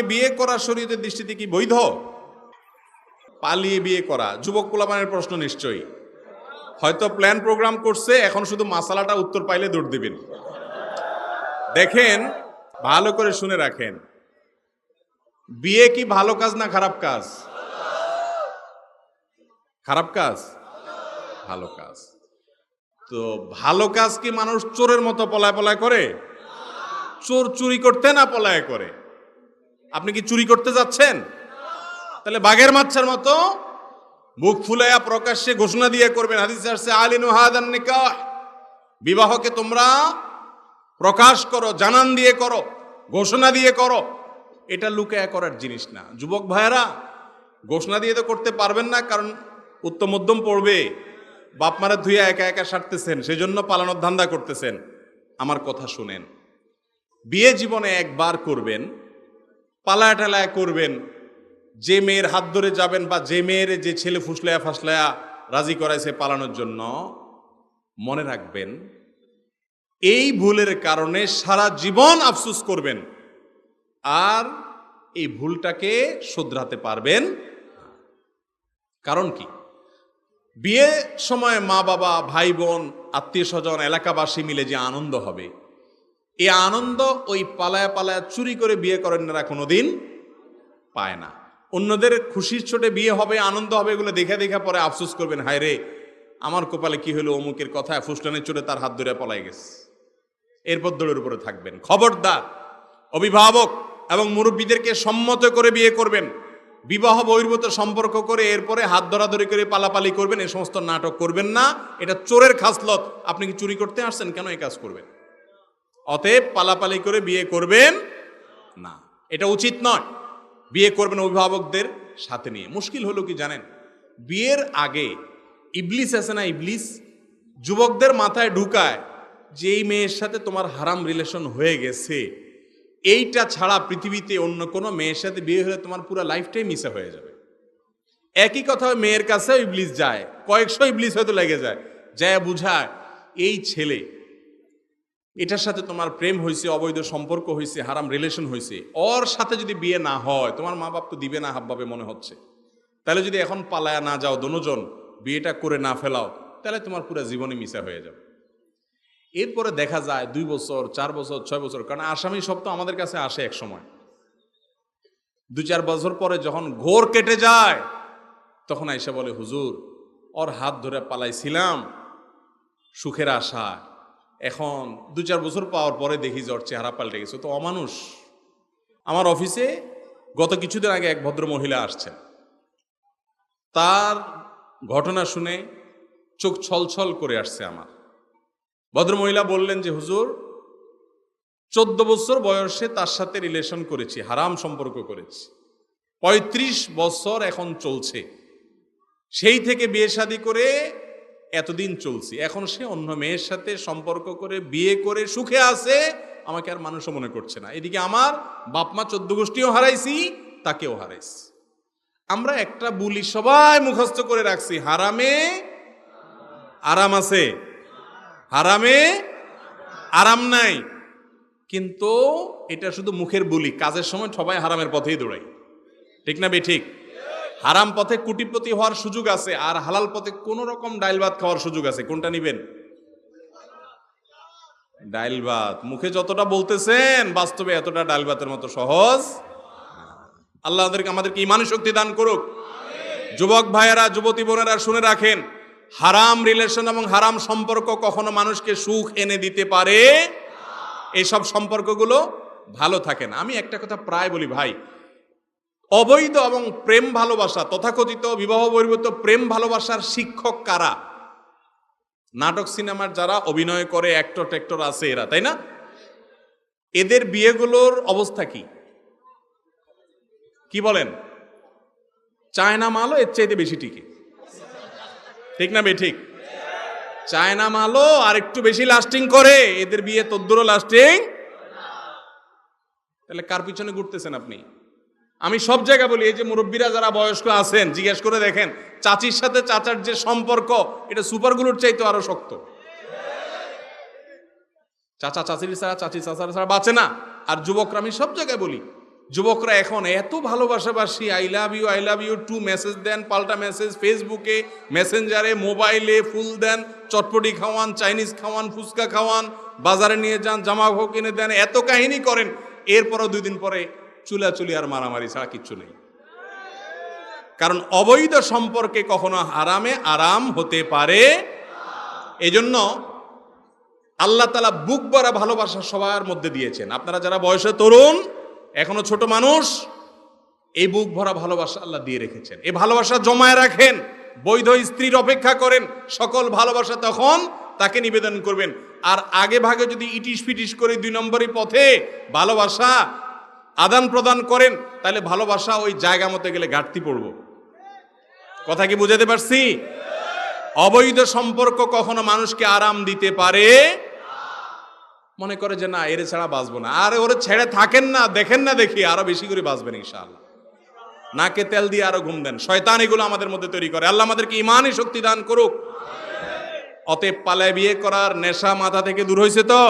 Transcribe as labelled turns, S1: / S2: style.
S1: বিয়ে করা শরীয়তের দৃষ্টিতে কি বৈধ? পালিয়ে বিয়ে করা যুবক পোলাপানের প্রশ্ন নিশ্চয়ই। হয়তো প্ল্যান প্রোগ্রাম করছে, এখন শুধু মাসালাটা উত্তর পাইলে দৌড় দিবেন। দেখেন, ভালো করে শুনে রাখেন, বিয়ে কি ভালো কাজ না খারাপ কাজ? খারাপ কাজ? ভালো কাজ। তো ভালো কাজ কি মানুষ চোরের মতো পলায় পলায় করে? চোর চুরি করতে না পলায় করে? আপনি কি চুরি করতে যাচ্ছেন? তাহলে বাঘের মাচ্ছার মতো মুখ ফুলাইয়া প্রকাশ্যে ঘোষণা দিয়ে করবেন। হাদিসে আসছে আলিনু হাদান নিকাহ, বিবাহকে তোমরা প্রকাশ করো, জানান দিয়ে করো, ঘোষণা দিয়ে করো। এটা লুকায়া করার জিনিস না। যুবক ভাইয়েরা, ঘোষণা দিয়ে তো করতে পারবেন না, কারণ উত্তম মধ্যম পড়বে, বাপ মারা ধুইয়া একা একা সারতেছেন, সেজন্য পালানোর ধান্দা করতেছেন। আমার কথা শুনেন, বিয়ে জীবনে একবার করবেন, পালায়া টালায়া করবেন। যে মেয়ের হাত ধরে যাবেন বা যে মেয়ের যে ছেলে ফুসলায়া ফাসলায়া রাজি করাইছে পালানোর জন্য, মনে রাখবেন এই ভুলের কারণে সারা জীবন আফসোস করবেন, আর এই ভুলটাকে শুধরাতে পারবেন। কারণ কি? বিয়ে সময় মা বাবা, ভাই বোন, আত্মীয় স্বজন, এলাকাবাসী মিলে যে আনন্দ হবে, এই আনন্দ ওই পালায়া পালায়া চুরি করে বিয়ে করেনরা কোনোদিন পায় না। অন্যদের খুশির ছোটে বিয়ে হবে, আনন্দ হবে, এগুলো দেখে দেখে পরে আফসোস করবেন, হায় রে আমার কপালে কি হলো, অমুকের কথায় ফুসলানের চোটে তার হাত ধরে পলাই গেছে। এরপর দৌড়ের উপরে থাকবেন। খবরদার, অভিভাবক এবং মুরব্বীদেরকে সম্মত করে বিয়ে করবেন। বিবাহ বহির্ভূত সম্পর্ক করে এরপরে হাত ধরাধরি করে পালাপালি করবেন, এই সমস্ত নাটক করবেন না। এটা চোরের খাসলত। আপনি কি চুরি করতে আসছেন? কেন এই কাজ করবেন? অতএব পালাপালি করে বিয়ে করবেন না, এটা উচিত নয়। বিয়ে করবেন অভিভাবকদের সাথে নিয়ে। মুশকিল হলো কি জানেন, বিয়ের আগে ইবলিস আছে না, ইবলিস যুবকদের মাথায় ঢুকায় যে এই মেয়ের সাথে তোমার হারাম রিলেশন হয়ে গেছে, এইটা ছাড়া পৃথিবীতে অন্য কোনো মেয়ের সাথে বিয়ে হলে তোমার পুরো লাইফটাই মিসা হয়ে যাবে। একই কথা মেয়ের কাছে ইবলিস যায়, কয়েকশো ইবলিস হয়তো লেগে যায়, যায় বুঝায় এই ছেলে, এটার সাথে তোমার প্রেম হয়েছে, অবৈধ সম্পর্ক হয়েছে, হারাম রিলেশন হয়েছে, ওর সাথে যদি বিয়ে না হয় তোমার মা বাপ তো দিবে না হাবভাবে মনে হচ্ছে, তাহলে যদি এখন পালায়া না যাও, দোনোজন বিয়েটা করে না ফেলাও, তাহলে তোমার পুরো জীবনে মিশা হয়ে যাবে। এরপরে দেখা যায় 2 বছর, 4 বছর, 6 বছর, কারণ আসামি সব তো আমাদের কাছে আসে এক সময়। 2-4 বছর পরে যখন ঘোর কেটে যায়, তখন আইসা বলে, হুজুর ওর হাত ধরে পালাইছিলাম সুখের আশায়, এখন 2-4 বছর পাওয়ার পরে দেখি যে ওর চেহারা পাল্টে গেছে, তো অমানুষ। আমার অফিসে গত কিছুদিন আগে এক ভদ্র মহিলা আসছেন, তার ঘটনা শুনে চোখ ছলছল করে আসছে আমার। ভদ্রমহিলা বললেন যে হুজুর 14 বছর বয়সে তার সাথে রিলেশন করেছি, হারাম সম্পর্ক করেছি, 35 বছর এখন চলছে, সেই থেকে বিয়ে শাদী করে এতদিন চলছি, এখন সে অন্য মেয়ের সাথে সম্পর্ক করে বিয়ে করে সুখে আছে, আমাকে আর মানুষও মনে করছে না। এদিকে আমার বাপ মা 14 গোষ্ঠীও হারাইছি, তাকেও হারাইছি। আমরা একটা বুলি সবাই মুখস্থ করে রাখছি, হারামে আরাম আছে, হারামে আরাম নাই। কিন্তু এটা শুধু মুখের বুলি, কাজের সময় সবাই হারামের পথেই দৌড়াই। ঠিক না বেঠিক? হারাম পথে কোটিপতি হওয়ার সুযোগ আছে, আর হালাল পথে কোন রকম ডাইল ভাত খাওয়ার সুযোগ আছে। কোনটা নিবেন? ডাইল ভাত। মুখে যতটা বলতেছেন, বাস্তবে এতটা ডাইল ভাতের মতো সহজ। আল্লাহ আমাদেরকে ঈমানি শক্তি দান করুক। যুবক ভাইয়েরা, যুবতী বোনেরা, শুনে রাখেন, হারাম রিলেশন এবং হারাম সম্পর্ক কখনো মানুষকে সুখ এনে দিতে পারে। এইসব সম্পর্কগুলো ভালো থাকে না। আমি একটা কথা প্রায় বলি, ভাই, অবৈধ এবং প্রেম ভালোবাসা, তথাকথিত বিবাহ বহির্ভূত প্রেম ভালোবাসার শিক্ষক কারা? নাটক সিনেমার যারা অভিনয় করে, অ্যাক্টর টেক্টর আছে এরা, তাই না? এদের বিয়েগুলোর অবস্থা কি কি বলেন? চায়না মালও এর চাইতে বেশি টিকে। ঠিক না বেঠিক? চায়না মালও আর একটু বেশি লাস্টিং করে, এদের বিয়ে তদ্দুরও লাস্টিং। তাহলে কার পিছনে ঘুরতেছেন আপনি? আমি সব জায়গায় বলি, এই যে মুরব্বীরা যারা বয়স্ক আছেন, জিজ্ঞেস করে দেখেন, চাচির সাথে চাচার যে সম্পর্ক, এটা সুপারগুলোর চাইতে আরো শক্ত। চাচা চাচির ছাড়া, চাচি চাচার ছাড়া বাঁচে না। আর যুবকরা, আমি সব জায়গায় বলি, যুবকরা এখন এত ভালোবাসাবাসি, I love you too message দেন, পাল্টা মেসেজ ফেসবুকে, মেসেঞ্জারে, মোবাইলে ফুল দেন, চটপটি খাওয়ান, চাইনিজ খাওয়ান, ফুচকা খাওয়ান, বাজারে নিয়ে যান, জামা কাপড় কিনে দেন, এত কাহিনী করেন। এরপরও 2 দিন পরে চুলাচুলি আর মারামারি ছাড়া কিচ্ছু নেই। কারণ অবৈধ সম্পর্কে কখনো হারামে আরাম হতে পারে। এজন্য আল্লাহ তাআলা বুক ভরা ভালোবাসা সবার মধ্যে দিয়েছেন। আপনারা যারা বয়সে তরুণ, এখনো ছোট মানুষ, এই বুক ভরা ভালোবাসা আল্লাহ দিয়ে রেখেছেন। এই ভালোবাসা জমায় রাখেন, বৈধ স্ত্রীর অপেক্ষা করেন, সকল ভালোবাসা তখন তাকে নিবেদন করবেন। আর আগে ভাগে যদি ইটিস পিটিস করে 2 নম্বরই পথে ভালোবাসা আদান প্রদান করেন, তাহলে ভালোবাসা ওই জায়গা মতো গেলে ঘাটতি পড়ব। কথা কি বুঝাতে পারছি? অবৈধ সম্পর্ক কখনো মানুষকে আরাম দিতে পারে। মনে করে যে না, এর ছাড়া বাঁচবো না, আর ওরে ছেড়ে থাকেন না, দেখেন না, দেখি আরো বেশি করে বাঁচবেন ইনশাআল্লাহ। নাকে তেল দিয়ে আরো ঘুম দেন। শয়তান এগুলো আমাদের মধ্যে তৈরি করে। আল্লাহ আমাদেরকে ঈমানি শক্তি দান করুক। অতএব পালায় বিয়ে করার নেশা মাথা থেকে দূর হয়েছে তো?